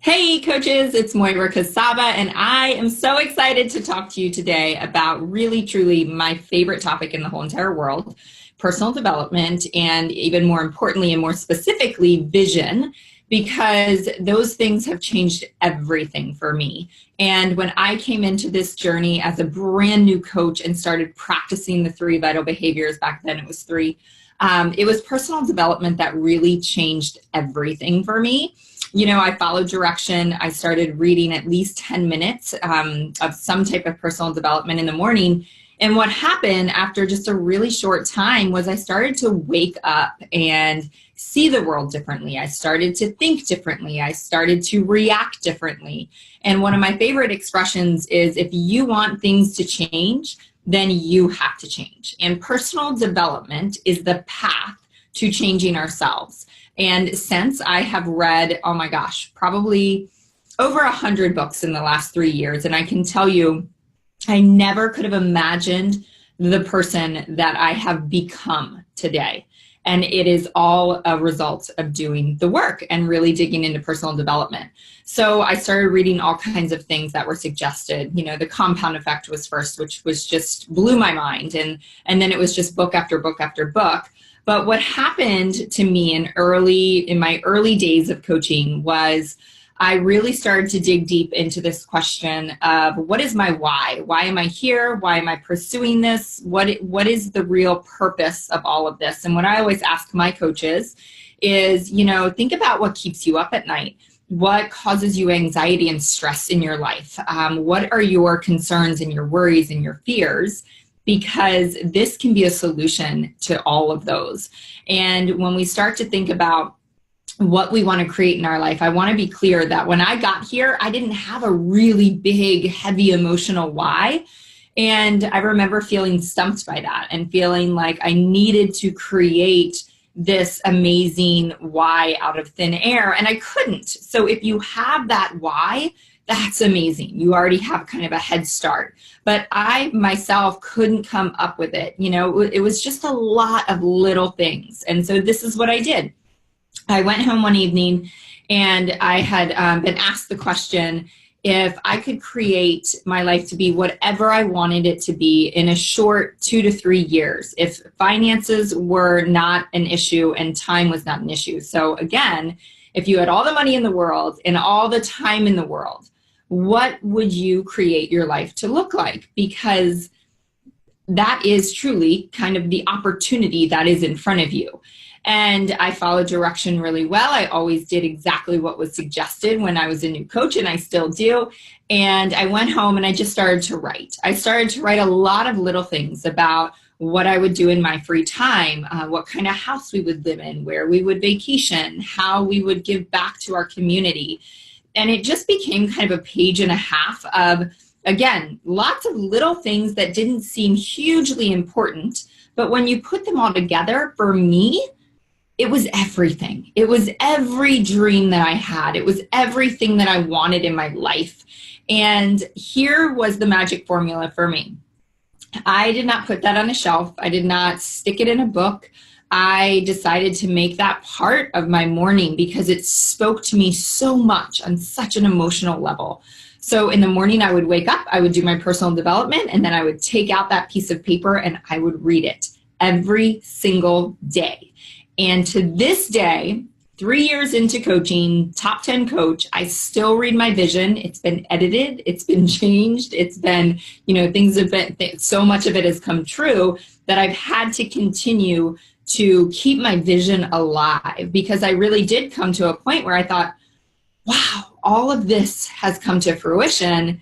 Hey coaches, it's Moira Casaba, and I am so excited to talk to you today about really truly my favorite topic in the whole entire world, personal development, and even more importantly and more specifically, vision, because those things have changed everything for me. And when I came into this journey as a brand new coach and started practicing the 3 vital behaviors, back then it was 3, it was personal development that really changed everything for me. You know, I followed direction. I started reading at least 10 minutes of some type of personal development in the morning. And what happened after just a really short time was I started to wake up and see the world differently. I started to think differently. I started to react differently. And one of my favorite expressions is, if you want things to change, then you have to change. And personal development is the path to changing ourselves. And since I have read, oh my gosh, probably over 100 books in the last 3 years, and I can tell you, I never could have imagined the person that I have become today. And it is all a result of doing the work and really digging into personal development. So I started reading all kinds of things that were suggested. You know, the compound effect was first, which was just blew my mind. And then it was just book after book after book. But what happened to me in my early days of coaching was I really started to dig deep into this question of, what is my why? Why am I here? Why am I pursuing this? What is the real purpose of all of this? And what I always ask my coaches is, you know, think about what keeps you up at night. What causes you anxiety and stress in your life? What are your concerns and your worries and your fears? Because this can be a solution to all of those. And when we start to think about what we want to create in our life, I want to be clear that when I got here, I didn't have a really big, heavy emotional why. And I remember feeling stumped by that and feeling like I needed to create this amazing why out of thin air, and I couldn't. So if you have that why, that's amazing. You already have kind of a head start. But I myself couldn't come up with it. You know, it was just a lot of little things. And so this is what I did. I went home one evening and I had been asked the question, if I could create my life to be whatever I wanted it to be in a short 2 to 3 years, if finances were not an issue and time was not an issue. So again, if you had all the money in the world and all the time in the world, what would you create your life to look like? Because that is truly kind of the opportunity that is in front of you. And I followed direction really well. I always did exactly what was suggested when I was a new coach, and I still do. And I went home and I just started to write. I started to write a lot of little things about what I would do in my free time, what kind of house we would live in, where we would vacation, how we would give back to our community. And it just became kind of a page and a half of, again, lots of little things that didn't seem hugely important. But when you put them all together, for me, it was everything. It was every dream that I had. It was everything that I wanted in my life. And here was the magic formula for me. I did not put that on a shelf. I did not stick it in a book. I decided to make that part of my morning because it spoke to me so much on such an emotional level. So in the morning, I would wake up, I would do my personal development, and then I would take out that piece of paper and I would read it every single day. And to this day, 3 years into coaching, top 10 coach, I still read my vision. It's been edited, it's been changed, it's been, you know, things have been, so much of it has come true that I've had to continue to keep my vision alive, because I really did come to a point where I thought, wow, all of this has come to fruition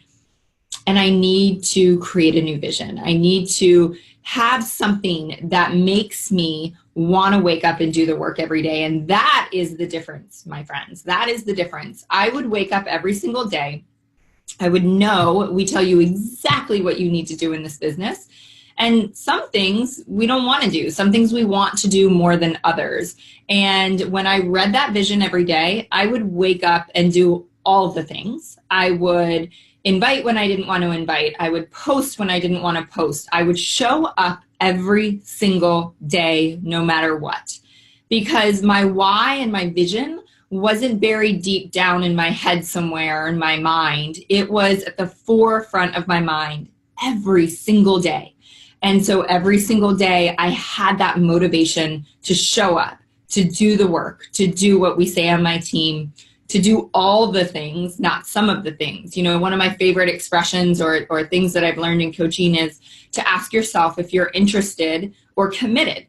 and I need to create a new vision. I need to have something that makes me want to wake up and do the work every day. And that is the difference, my friends. That is the difference. I would wake up every single day. I would know, we tell you exactly what you need to do in this business. And some things we don't want to do. Some things we want to do more than others. And when I read that vision every day, I would wake up and do all of the things. I would invite when I didn't want to invite. I would post when I didn't want to post. I would show up every single day, no matter what. Because my why and my vision wasn't buried deep down in my head somewhere in my mind. It was at the forefront of my mind every single day. And so every single day I had that motivation to show up, to do the work, to do what we say on my team, to do all the things, not some of the things. You know, one of my favorite expressions or things that I've learned in coaching is to ask yourself if you're interested or committed.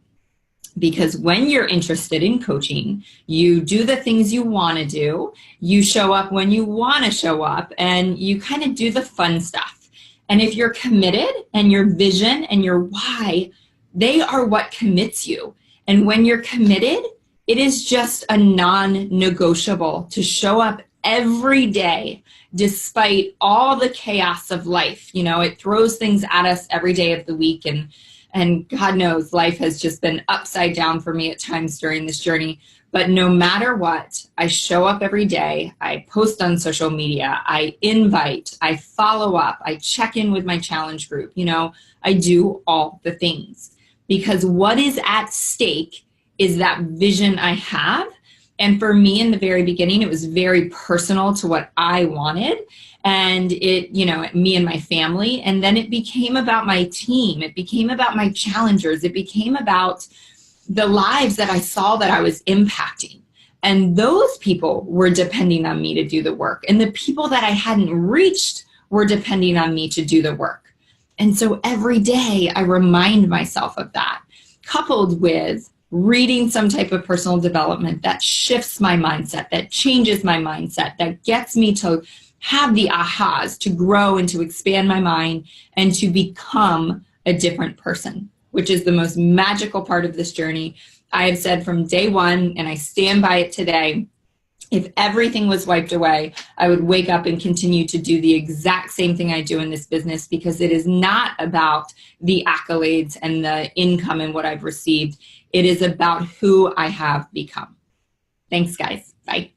Because when you're interested in coaching, you do the things you want to do, you show up when you want to show up, and you kind of do the fun stuff. And if you're committed and your vision and your why, they are what commits you. And when you're committed, it is just a non-negotiable to show up every day despite all the chaos of life. You know, it throws things at us every day of the week, and God knows life has just been upside down for me at times during this journey. But no matter what, I show up every day. I post on social media. I invite. I follow up. I check in with my challenge group. You know, I do all the things because what is at stake is that vision I have. And for me in the very beginning, it was very personal to what I wanted. And it, you know, me and my family. And then it became about my team. It became about my challengers. It became about the lives that I saw that I was impacting. And those people were depending on me to do the work. And the people that I hadn't reached were depending on me to do the work. And so every day I remind myself of that, coupled with reading some type of personal development that shifts my mindset, that changes my mindset, that gets me to have the ahas, to grow and to expand my mind and to become a different person, which is the most magical part of this journey. I have said from day one, and I stand by it today, if everything was wiped away, I would wake up and continue to do the exact same thing I do in this business, because it is not about the accolades and the income and what I've received. It is about who I have become. Thanks, guys. Bye.